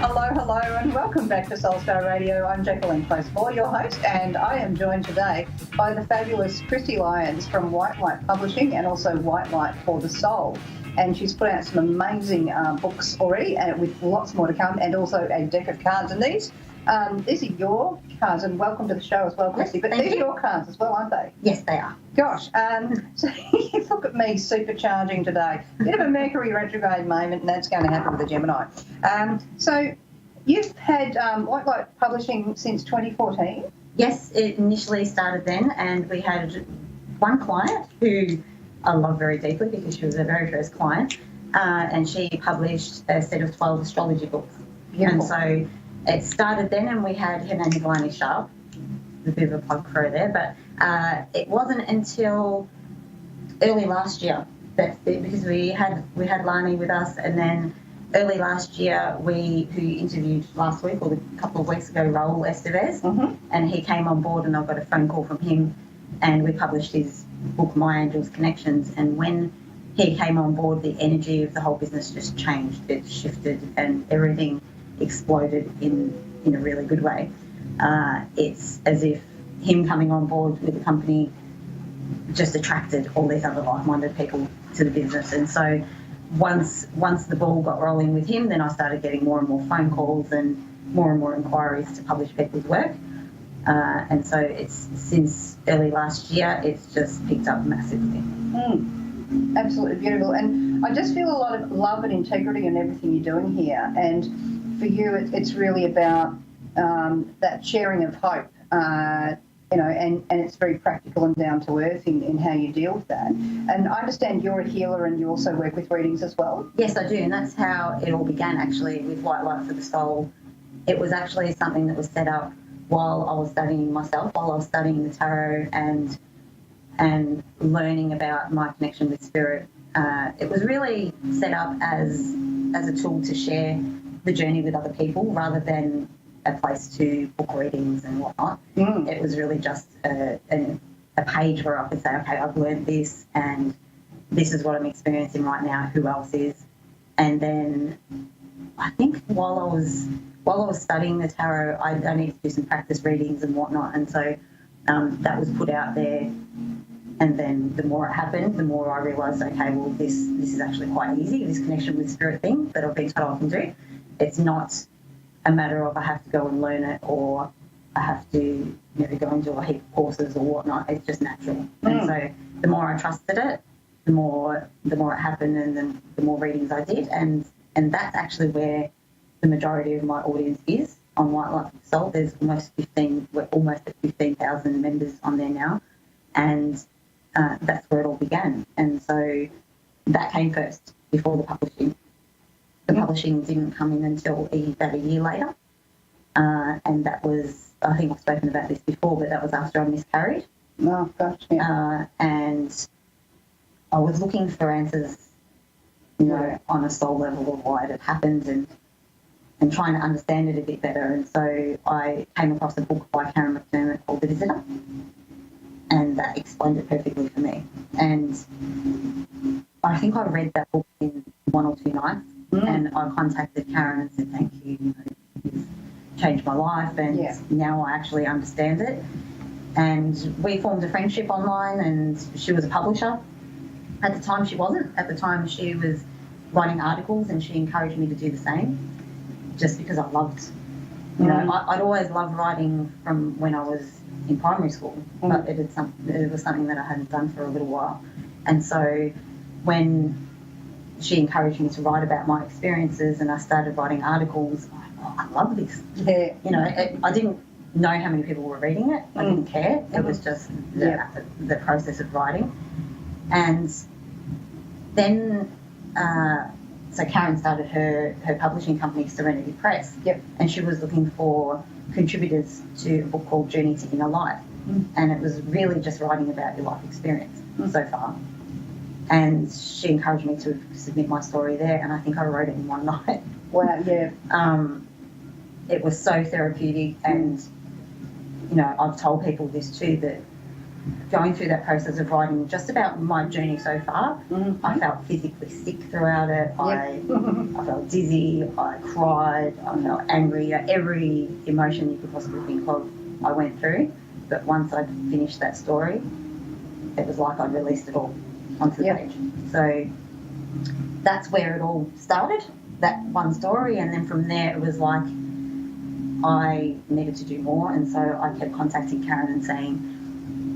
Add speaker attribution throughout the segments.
Speaker 1: Hello, and welcome back to Soulstar Radio. I'm Jacquelene Close-Moore, your host, and I am joined today by the fabulous Christy Lyons from White Light Publishing and also White Light for the Soul. And she's put out some amazing books already, and with lots more to come, and also a deck of cards. And these are your cards, and welcome to the show as well, Christy. But these are your cards as well, aren't they?
Speaker 2: Yes, they are.
Speaker 1: Gosh, so look at me supercharging today. Bit of a Mercury retrograde moment, and that's going to happen with the Gemini. So you've had White Light Publishing since 2014?
Speaker 2: Yes, it initially started then, and we had one client who I love very deeply because she was our very first client, and she published a set of 12 astrology books. Beautiful. And so it started then, and we had her name is Lani Sharp. A bit of a plug for her there, but it wasn't until early last year because we had Lani with us, and then early last year who interviewed last week or a couple of weeks ago, Raul Estevez, and he came on board, and I got a phone call from him, and we published his book My Angels Connections. And when he came on board, the energy of the whole business just changed. It shifted, and everything exploded in a really good way. It's as if him coming on board with the company just attracted all these other like-minded people to the business. And so once the ball got rolling with him, then I started getting more and more phone calls and more inquiries to publish people's work. And so it's since early last year, it's just picked up massively.
Speaker 1: Absolutely beautiful. And I just feel a lot of love and integrity in everything you're doing here. And for you, it's really about that sharing of hope, and it's very practical and down to earth in how you deal with that. And I understand you're a healer and you also work with readings as well.
Speaker 2: Yes, I do, and that's how it all began actually with White Light for the Soul. It was actually something that was set up while I was studying myself, while I was studying the tarot and learning about my connection with spirit. It was really set up as a tool to share the journey with other people rather than a place to book readings and whatnot. It was really just a page where I could say, okay, I've learned this and this is what I'm experiencing right now, who else is? And then I think while I was studying the tarot, I needed to do some practice readings and whatnot, and so that was put out there. And then the more it happened, the more I realised, okay, well, this is actually quite easy, this connection with spirit thing that I've been told I can do. It's not a matter of I have to go and learn it or I have to go and do a heap of courses or whatnot. It's just natural. And so the more I trusted it, the more it happened, and then the more readings I did. And that's actually where the majority of my audience is on White Light for the Soul. There's we're almost at 15,000 members on there now. And that's where it all began. And so that came first before the publishing. The publishing didn't come in until about a year later. And that was, I think I've spoken about this before, but that was after I miscarried.
Speaker 1: Oh, gosh, yeah.
Speaker 2: And I was looking for answers, on a soul level of why it had happened and trying to understand it a bit better. And so I came across a book by Karen McDermott called The Visitor. And that explained it perfectly for me. And I think I read that book in 1 or 2 nights, and I contacted Karen and said, thank you, you've changed my life, and now I actually understand it. And we formed a friendship online, and she was a publisher. At the time she wasn't. At the time she was writing articles, and she encouraged me to do the same, just because I loved, I'd always loved writing from when I was in primary school, but it was something that I hadn't done for a little while. And so when she encouraged me to write about my experiences and I started writing articles, I love this. Yeah. I didn't know how many people were reading it. I didn't care. It was just the process of writing. And then so Karen started her publishing company, Serenity Press, and she was looking for contributors to a book called Journey to Inner Light. And it was really just writing about your life experience so far. And she encouraged me to submit my story there, and I think I wrote it in one night.
Speaker 1: Wow, yeah.
Speaker 2: It was so therapeutic, and, I've told people this too, that going through that process of writing just about my journey so far, I felt physically sick throughout it. I felt dizzy, I cried, I felt angry. Every emotion you could possibly think of, I went through. But once I'd finished that story, it was like I'd released it all onto the page. So that's where it all started, that one story. And then from there, it was like I needed to do more. And so I kept contacting Karen and saying,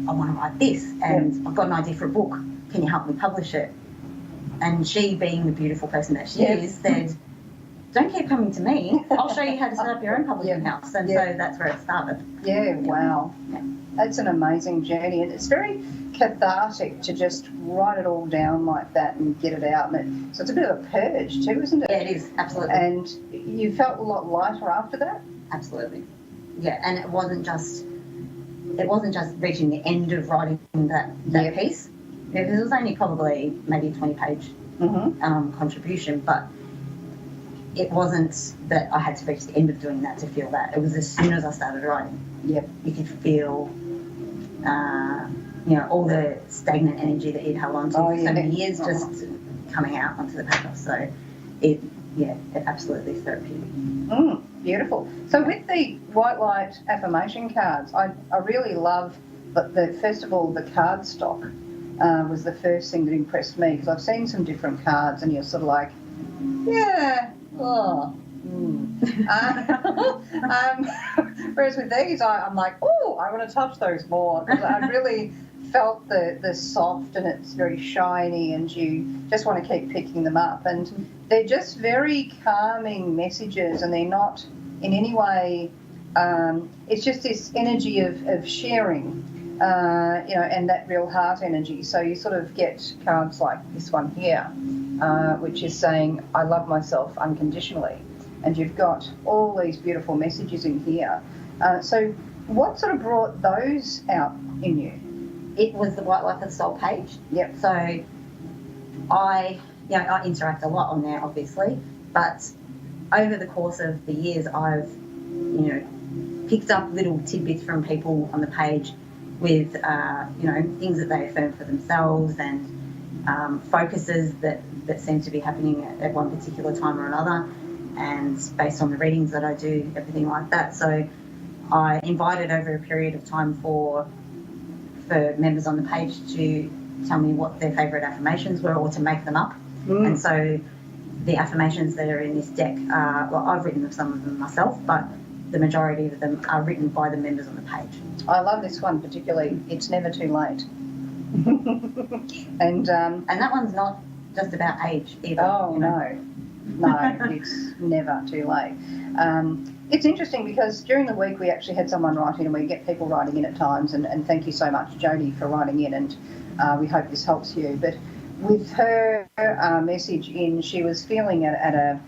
Speaker 2: I want to write this, and I've got an idea for a book. Can you help me publish it? And she, being the beautiful person that she is, said, don't keep coming to me. I'll show you how to set up your own publishing house. And so that's where it started.
Speaker 1: Yeah, wow. Yeah. That's an amazing journey. And it's very cathartic to just write it all down like that and get it out. So it's a bit of a purge too, isn't it?
Speaker 2: Yeah, it is, absolutely.
Speaker 1: And you felt a lot lighter after that?
Speaker 2: Absolutely. Yeah, and it wasn't just reaching the end of writing that piece. It was only probably maybe a 20-page contribution, but it wasn't that I had to reach the end of doing that to feel that. It was as soon as I started writing. Yep. You could feel, all the stagnant energy that you'd held on to for so many years just coming out onto the paper. So it absolutely therapeutic.
Speaker 1: Beautiful. So with the white light affirmation cards, I really love the first of all, the card stock was the first thing that impressed me, because I've seen some different cards and you're sort of like, whereas with these, I'm like, I want to touch those more, because I really felt the soft, and it's very shiny, and you just want to keep picking them up. And they're just very calming messages, and they're not in any way, it's just this energy of sharing, and that real heart energy. So you sort of get cards like this one here, which is saying, I love myself unconditionally. And you've got all these beautiful messages in here. So what sort of brought those out in you?
Speaker 2: It was the White Light for the Soul page. Yep. So I interact a lot on there, obviously, but over the course of the years, I've, picked up little tidbits from people on the page with, things that they affirm for themselves, and focuses that seem to be happening at one particular time or another, and based on the readings that I do, everything like that. So I invited over a period of time for members on the page to tell me what their favourite affirmations were, or to make them up. And so the affirmations that are in this deck I've written some of them myself, but the majority of them are written by the members on the page.
Speaker 1: I love this one particularly. It's never too late. and
Speaker 2: that one's not just about age either.
Speaker 1: Oh, no, it's never too late. It's interesting because during the week we actually had someone write in, and we get people writing in at times, and thank you so much, Jodie, for writing in, and we hope this helps you. But with her message in, she was feeling at a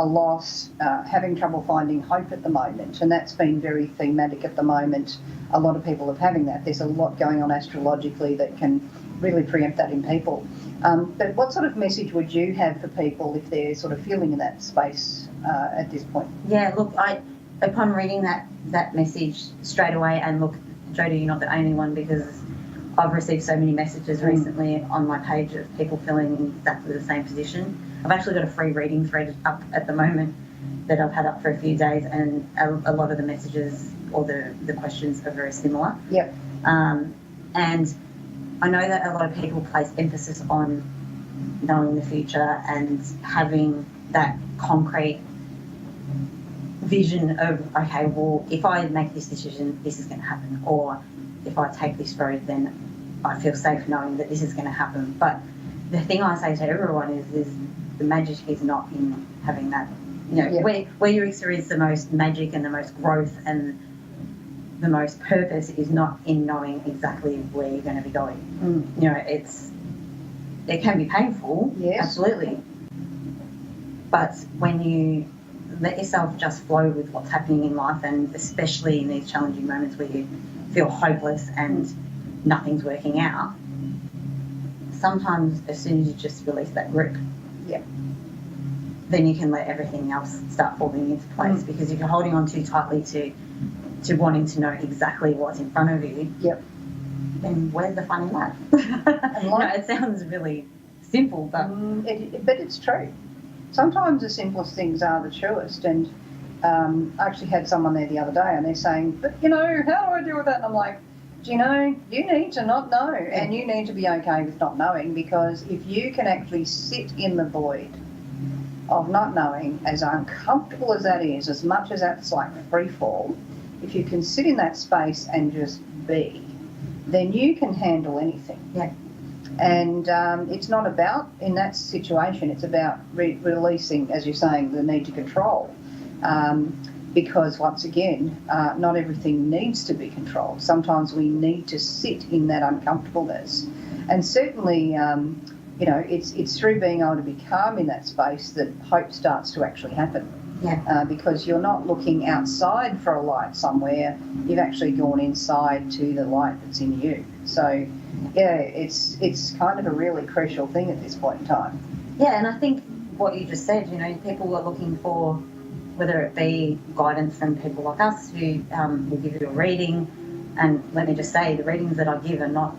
Speaker 1: loss, having trouble finding hope at the moment, and that's been very thematic at the moment. A lot of people are having that. There's a lot going on astrologically that can really preempt that in people. But what sort of message would you have for people if they're sort of feeling in that space at this point?
Speaker 2: Yeah, look, upon reading that message straight away, and look, Jodie, you're not the only one, because I've received so many messages recently on my page of people feeling in exactly the same position. I've actually got a free reading thread up at the moment that I've had up for a few days, and a lot of the messages or the questions are very similar.
Speaker 1: Yep.
Speaker 2: And I know that a lot of people place emphasis on knowing the future and having that concrete vision of, okay, well, if I make this decision, this is going to happen, or if I take this road, then I feel safe knowing that this is going to happen. But the thing I say to everyone is the magic is not in having that, where you experience the most magic and the most growth and the most purpose is not in knowing exactly where you're going to be going. It can be painful, yes, absolutely. But when you let yourself just flow with what's happening in life, and especially in these challenging moments where you feel hopeless and nothing's working out, sometimes as soon as you just release that grip, then you can let everything else start falling into place. Because if you're holding on too tightly to wanting to know exactly what's in front of you, then where's the fun in that? You know, it sounds really simple, but
Speaker 1: but it's true. Sometimes the simplest things are the truest. And I actually had someone there the other day, and they're saying, "But you know, how do I deal with that?" And I'm like, "Do you know, you need to not know, and you need to be okay with not knowing, because if you can actually sit in the void of not knowing, as uncomfortable as that is, as much as that's like free fall, if you can sit in that space and just be, then you can handle anything."
Speaker 2: Yeah.
Speaker 1: And it's not about, in that situation, it's about releasing, as you're saying, the need to control. Because once again, not everything needs to be controlled. Sometimes we need to sit in that uncomfortableness. And certainly, you know, it's through being able to be calm in that space that hope starts to actually happen.
Speaker 2: Yeah.
Speaker 1: Because you're not looking outside for a light somewhere, you've actually gone inside to the light that's in you. So, yeah, it's kind of a really crucial thing at this point in time.
Speaker 2: Yeah, and I think what you just said, you know, people are looking for, whether it be guidance from people like us who will give you a reading, and let me just say, the readings that I give are not,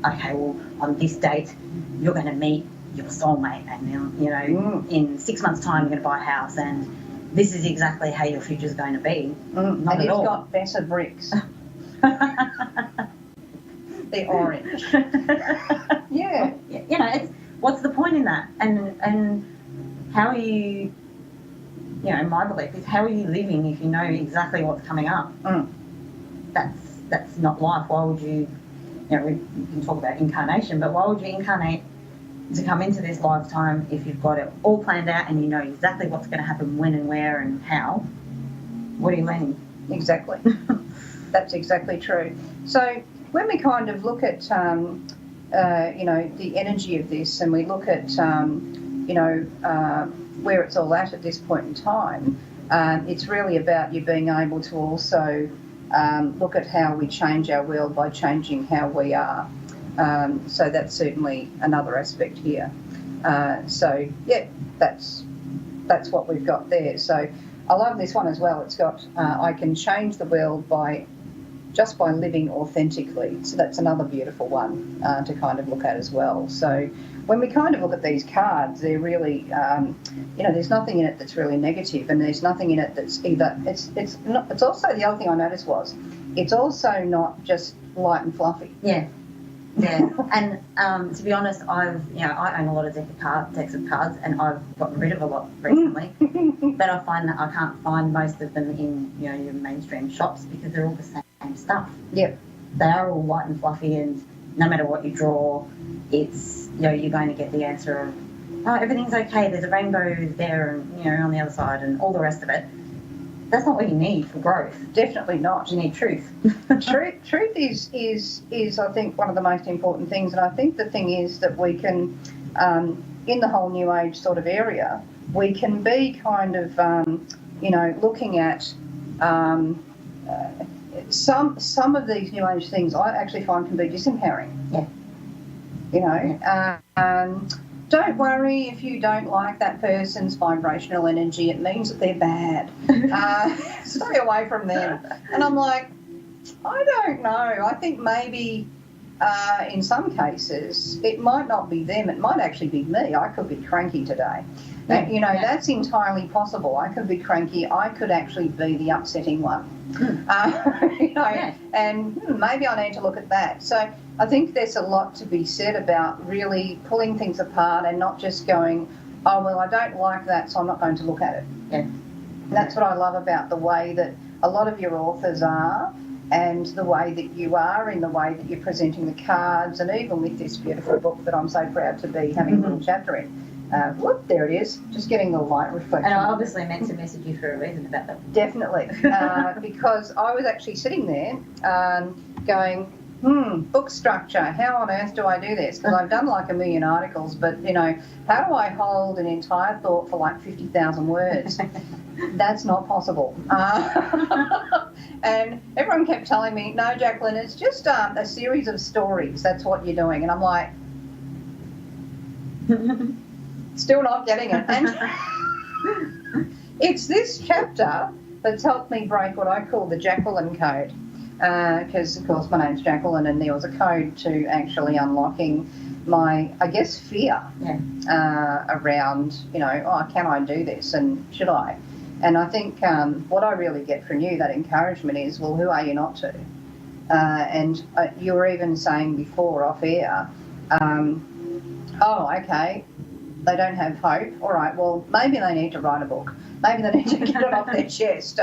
Speaker 2: okay, well, on this date, you're going to meet your soulmate, and you know, in 6 months' time, you're going to buy a house, and this is exactly how your future's going to be. Not
Speaker 1: and
Speaker 2: at
Speaker 1: it's
Speaker 2: all.
Speaker 1: got better bricks. They're orange. Yeah.
Speaker 2: You know, it's, what's the point in that? And how are you, you know, my belief is, how are you living if you know exactly what's coming up? That's not life. Why would you, you know, we can talk about incarnation, but why would you incarnate to come into this lifetime if you've got it all planned out and you know exactly what's going to happen, when and where and how? What are you learning?
Speaker 1: Exactly. That's exactly true. So when we kind of look at, you know, the energy of this, and we look at, you know, where it's all at this point in time, it's really about you being able to also look at how we change our world by changing how we are. So that's certainly another aspect here. So, yeah, that's what we've got there. So I love this one as well. It's got, I can change the world by living authentically. So that's another beautiful one to kind of look at as well. So when we kind of look at these cards, they're really, you know, there's nothing in it that's really negative, and there's nothing in it that's either, it's not, it's also, the other thing I noticed was, it's also not just light and fluffy.
Speaker 2: Yeah. Yeah, and to be honest, I own a lot of decks of cards, and I've gotten rid of a lot recently. But I find that I can't find most of them in, you know, your mainstream shops, because they're all the same stuff.
Speaker 1: Yep.
Speaker 2: They are all light and fluffy, and no matter what you draw, it's, you know, you're going to get the answer of, oh, everything's okay, there's a rainbow there, and, you know, on the other side, and all the rest of it. That's not what you need for growth.
Speaker 1: Definitely not.
Speaker 2: You need truth.
Speaker 1: Truth is I think one of the most important things, and I think the thing is that we can, in the whole New Age sort of area, we can be kind of, you know, looking at some of these New Age things. I actually find can be disempowering.
Speaker 2: Yeah.
Speaker 1: You know. Don't worry if you don't like that person's vibrational energy. It means that they're bad. Stay away from them. And I'm like, I don't know. I think maybe in some cases it might not be them. It might actually be me. I could be cranky today.
Speaker 2: Yeah,
Speaker 1: you know, that's entirely possible. I could be cranky. I could actually be the upsetting one. You know, and maybe I need to look at that. So I think there's a lot to be said about really pulling things apart and not just going, oh, well, I don't like that, so I'm not going to look at it.
Speaker 2: Yeah.
Speaker 1: And that's what I love about the way that a lot of your authors are, and the way that you are, in the way that you're presenting the cards, and even with this beautiful book that I'm so proud to be having a little chapter in. Whoop, there it is, just getting the light reflection.
Speaker 2: And I obviously meant to message you for a reason about that.
Speaker 1: Definitely, because I was actually sitting there going, book structure, how on earth do I do this? Because I've done like a million articles, but, you know, how do I hold an entire thought for like 50,000 words? That's not possible. And everyone kept telling me, no, Jacqueline, it's just a series of stories. That's what you're doing. And I'm like, still not getting it. And it's this chapter that's helped me break what I call the Jacqueline code. because, of course, my name's Jacquelene, and there was a code to actually unlocking my, I guess, fear around, oh, can I do this and should I? And I think what I really get from you, that encouragement is, well, who are you not to? And you were even saying before off air, oh, okay, they don't have hope. All right, well, maybe they need to write a book. Maybe they need to get it off their chest.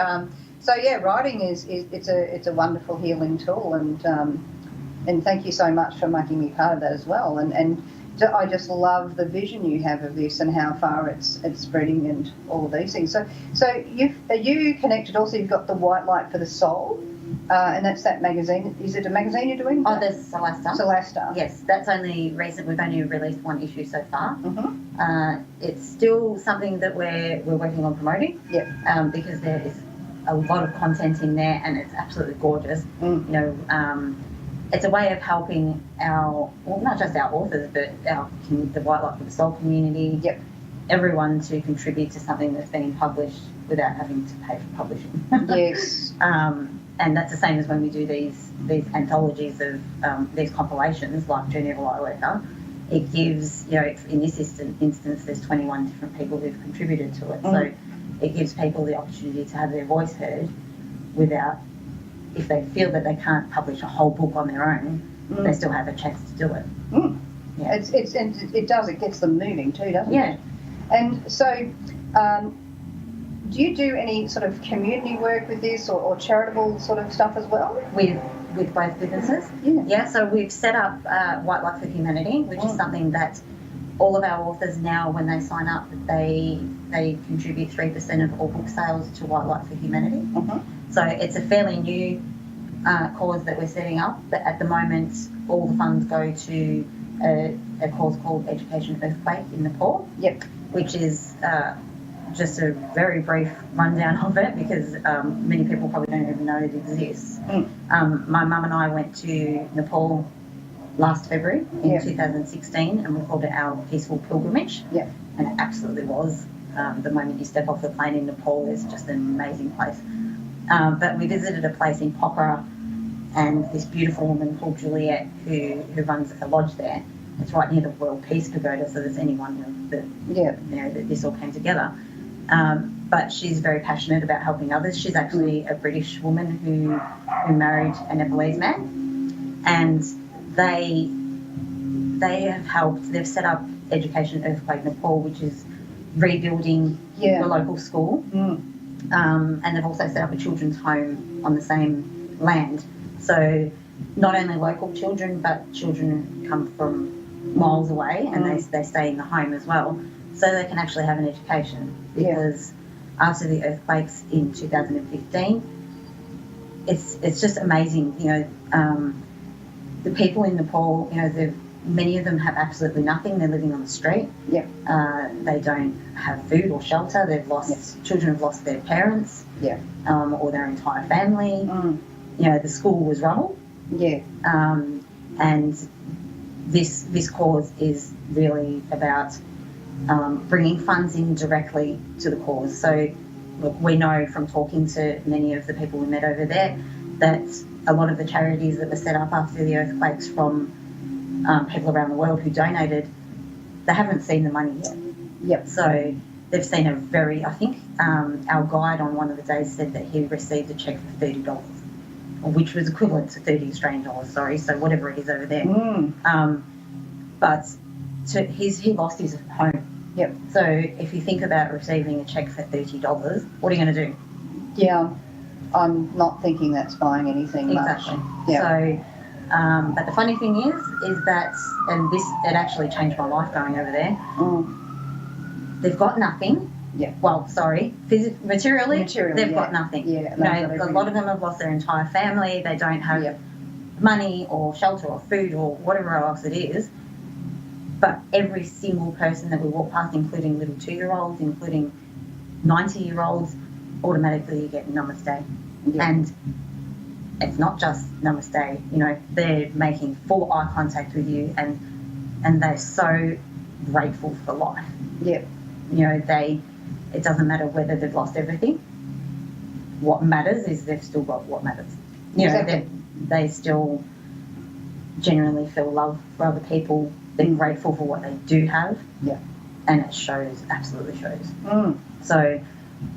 Speaker 1: So yeah, writing it's a wonderful healing tool, and thank you so much for making me part of that as well. And I just love the vision you have of this and how far it's spreading and all of these things. So are you connected also? You've got the White Light for the Soul. And that's that magazine. Is it a magazine you're doing?
Speaker 2: Oh, there's Celesta.
Speaker 1: Celesta.
Speaker 2: Yes, that's only recent. We've only released one issue so far.
Speaker 1: Mm-hmm.
Speaker 2: It's still something that we're working on promoting.
Speaker 1: Yep.
Speaker 2: Because there is a lot of content in there, and it's absolutely gorgeous. It's a way of helping not just our authors, but the White Light for the Soul community.
Speaker 1: Yep.
Speaker 2: Everyone to contribute to something that's being published without having to pay for publishing.
Speaker 1: Yes.
Speaker 2: And that's the same as when we do these anthologies of these compilations like Journey of a Lightworker. It gives, in this instance, there's 21 different people who've contributed to it. So it gives people the opportunity to have their voice heard without, if they feel that they can't publish a whole book on their own, they still have a chance to do it. Yeah.
Speaker 1: It gets them moving too, doesn't
Speaker 2: Yeah.
Speaker 1: it? And so, do you do any sort of community work with this or charitable sort of stuff as well?
Speaker 2: With both businesses?
Speaker 1: Yeah.
Speaker 2: Yeah, so we've set up White Light for Humanity, which is something that all of our authors now, when they sign up, they contribute 3% of all book sales to White Light for Humanity. So it's a fairly new cause that we're setting up, but at the moment all the funds go to a cause called Education Earthquake in Nepal.
Speaker 1: Yep.
Speaker 2: Which is just a very brief rundown of it, because many people probably don't even know it exists. My mum and I went to Nepal last February in 2016, and we called it our peaceful pilgrimage.
Speaker 1: Yeah.
Speaker 2: And it absolutely was. The moment you step off the plane in Nepal, it's just an amazing place. But we visited a place in Pokhara, and this beautiful woman called Juliet, who runs a lodge there. It's right near the World Peace Pagoda, so there's anyone that this all came together. But she's very passionate about helping others. She's actually a British woman who married a Nepalese man, and they have helped. They've set up Education Earthquake Nepal, which is rebuilding the local school, and they've also set up a children's home on the same land. So not only local children, but children come from miles away, and they stay in the home as well, so they can actually have an education. Because after the earthquakes in 2015, it's just amazing. The people in Nepal, many of them have absolutely nothing. They're living on the street.
Speaker 1: Yep.
Speaker 2: They don't have food or shelter. Children have lost their parents.
Speaker 1: Yeah.
Speaker 2: Or their entire family. The school was rubble. Yeah. And this cause is really about bringing funds in directly to the cause. So, look, we know from talking to many of the people we met over there that a lot of the charities that were set up after the earthquakes from people around the world who donated, they haven't seen the money yet.
Speaker 1: Yep.
Speaker 2: So they've seen I think our guide on one of the days said that he received a cheque for $30, which was equivalent to 30 Australian dollars, so whatever it is over there. But he lost his home.
Speaker 1: Yep.
Speaker 2: So if you think about receiving a cheque for $30, what are you going to do?
Speaker 1: Yeah, I'm not thinking that's buying anything
Speaker 2: exactly.
Speaker 1: much. Yeah.
Speaker 2: So, but the funny thing is that, and it actually changed my life going over there. They've got nothing.
Speaker 1: Yeah.
Speaker 2: Well, sorry, materially, they've got nothing.
Speaker 1: Yeah.
Speaker 2: A lot of them have lost their entire family. They don't have money or shelter or food or whatever else it is. But every single person that we walk past, including little 2-year-olds, including 90-year-olds, automatically you get namaste.
Speaker 1: Yeah.
Speaker 2: And it's not just namaste. They're making full eye contact with you, and they're so grateful for life.
Speaker 1: Yeah.
Speaker 2: It doesn't matter whether they've lost everything. What matters is they've still got what matters.
Speaker 1: Exactly.
Speaker 2: they still genuinely feel love for other people. They're grateful for what they do have.
Speaker 1: Yeah.
Speaker 2: And it shows, absolutely shows.
Speaker 1: Mm.
Speaker 2: So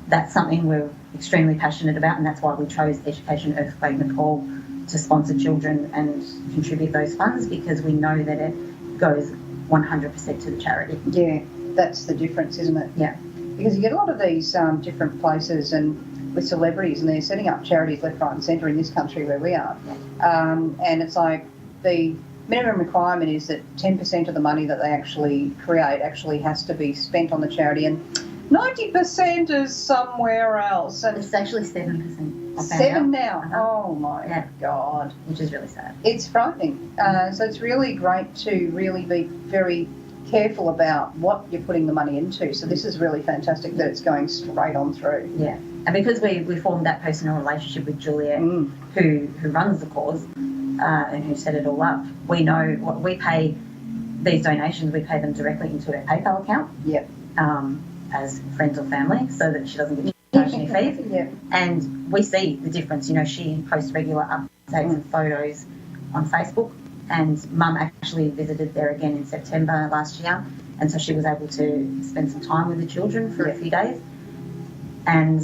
Speaker 2: that's something we're extremely passionate about, and that's why we chose Education Earthquake Nepal to sponsor children and contribute those funds, because we know that it goes 100% to the charity.
Speaker 1: Yeah, that's the difference, isn't it?
Speaker 2: Yeah.
Speaker 1: Because you get a lot of these different places and with celebrities, and they're setting up charities left, right and centre in this country where we are. And it's like the minimum requirement is that 10% of the money that they actually create actually has to be spent on the charity, and 90% is somewhere else. And
Speaker 2: It's actually 7%. I found
Speaker 1: 7
Speaker 2: out.
Speaker 1: now.
Speaker 2: Uh-huh.
Speaker 1: Oh my God.
Speaker 2: Which is really sad.
Speaker 1: It's frightening. So it's really great to really be very careful about what you're putting the money into. So this is really fantastic that it's going straight on through.
Speaker 2: Yeah. And because we formed that personal relationship with Juliet, who runs the cause and who set it all up, we know what we pay. These donations, we pay them directly into her PayPal account.
Speaker 1: Yep.
Speaker 2: As friends or family, so that she doesn't get charged any fees.
Speaker 1: Yep. And
Speaker 2: we see the difference. You know, she posts regular updates and photos on Facebook, and Mum actually visited there again in September last year, and so she was able to spend some time with the children for a few days, and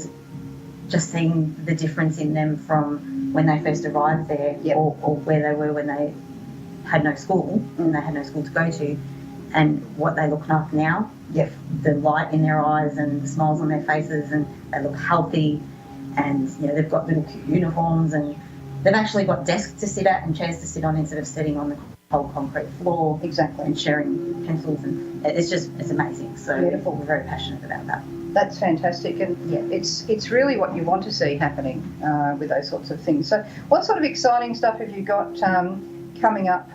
Speaker 2: just seeing the difference in them from when they first arrived there, or where they were when they had no school and they had no school to go to, and what they look like now.
Speaker 1: Yep.
Speaker 2: The light in their eyes and the smiles on their faces, and they look healthy, and you know, they've got little cute uniforms, and they've actually got desks to sit at and chairs to sit on instead of sitting on the cold concrete floor.
Speaker 1: Exactly.
Speaker 2: And sharing pencils, and it's amazing. So
Speaker 1: beautiful.
Speaker 2: We're very passionate about that.
Speaker 1: That's fantastic, and it's really what you want to see happening with those sorts of things. So what sort of exciting stuff have you got coming up,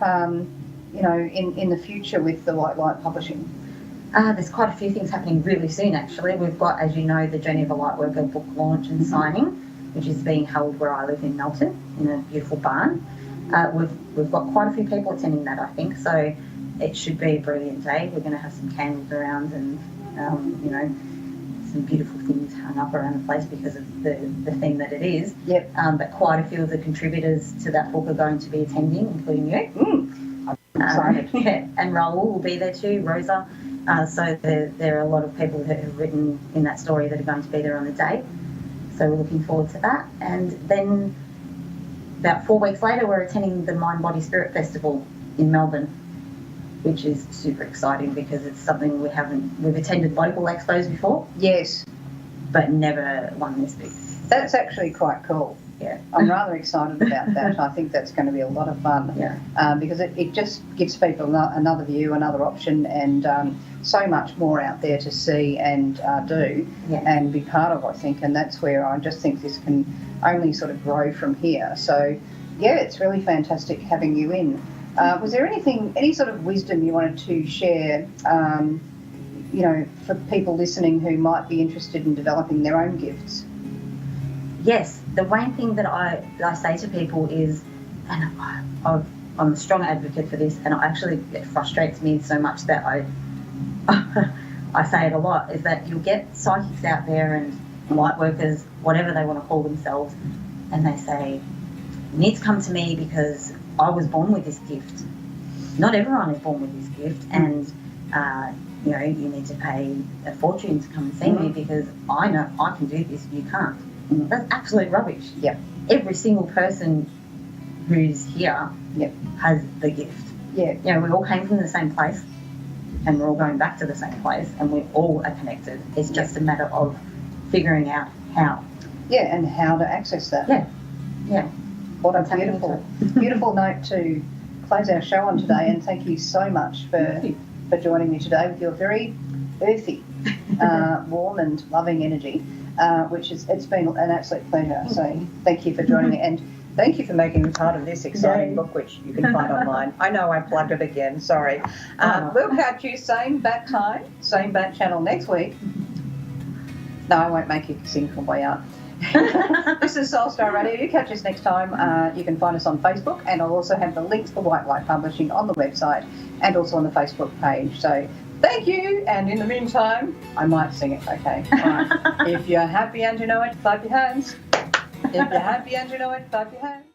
Speaker 1: you know, in the future with the White Light Publishing?
Speaker 2: There's quite a few things happening really soon, actually. We've got, as you know, the Journey of a Lightworker book launch and signing, which is being held where I live in Melton, in a beautiful barn. We've got quite a few people attending that, I think, so it should be a brilliant day. We're going to have some candles around and, you know, some beautiful things hung up around the place because of the theme that it is. Yep. But quite a few of the contributors to that book are going to be attending, including you.
Speaker 1: I'm excited.
Speaker 2: Yeah, and Raoul will be there too, Rosa. So there are a lot of people that have written in that story that are going to be there on the day. So we're looking forward to that. And then about 4 weeks later, we're attending the Mind, Body, Spirit Festival in Melbourne, which is super exciting because it's something we've attended local expos before. Yes. But never one this big.
Speaker 1: That's actually quite cool.
Speaker 2: Yeah.
Speaker 1: I'm rather excited about that. I think that's going to be a lot of fun.
Speaker 2: Yeah.
Speaker 1: Because it just gives people another view, another option, and so much more out there to see and do and be part of, I think. And that's where I just think this can only sort of grow from here. So, yeah, it's really fantastic having you in. Was there any sort of wisdom you wanted to share, you know, for people listening who might be interested in developing their own gifts?
Speaker 2: Yes, the main thing that I say to people is, and I'm a strong advocate for this, and it frustrates me so much that I say it a lot, is that you'll get psychics out there and light workers, whatever they want to call themselves, and they say, you need to come to me because I was born with this gift. Not everyone is born with this gift, and you know, you need to pay a fortune to come and see me because I know I can do this, you can't. That's absolute rubbish.
Speaker 1: Yep.
Speaker 2: Every single person who's here has the gift.
Speaker 1: Yeah.
Speaker 2: You know, we all came from the same place and we're all going back to the same place and we all are connected. It's just a matter of figuring out how. Yeah,
Speaker 1: and how to access that.
Speaker 2: Yeah. Yeah.
Speaker 1: What a beautiful note to close our show on today, and thank you so much for joining me today with your very earthy, warm and loving energy. It's been an absolute pleasure. So thank you for joining me, and thank you for making me part of this exciting book, which you can find online. I know I plugged it again, sorry. We'll catch you same bat time, same bat channel next week. No, I won't make you sing from way out. This is Soulstar Radio. You catch us next time. You can find us on Facebook, and I'll also have the links for White Light Publishing on the website and also on the Facebook page. So thank you, and in the meantime, I might sing it, okay? All right. If you're happy and you know it, clap your hands. If you're happy and you know it, clap your hands.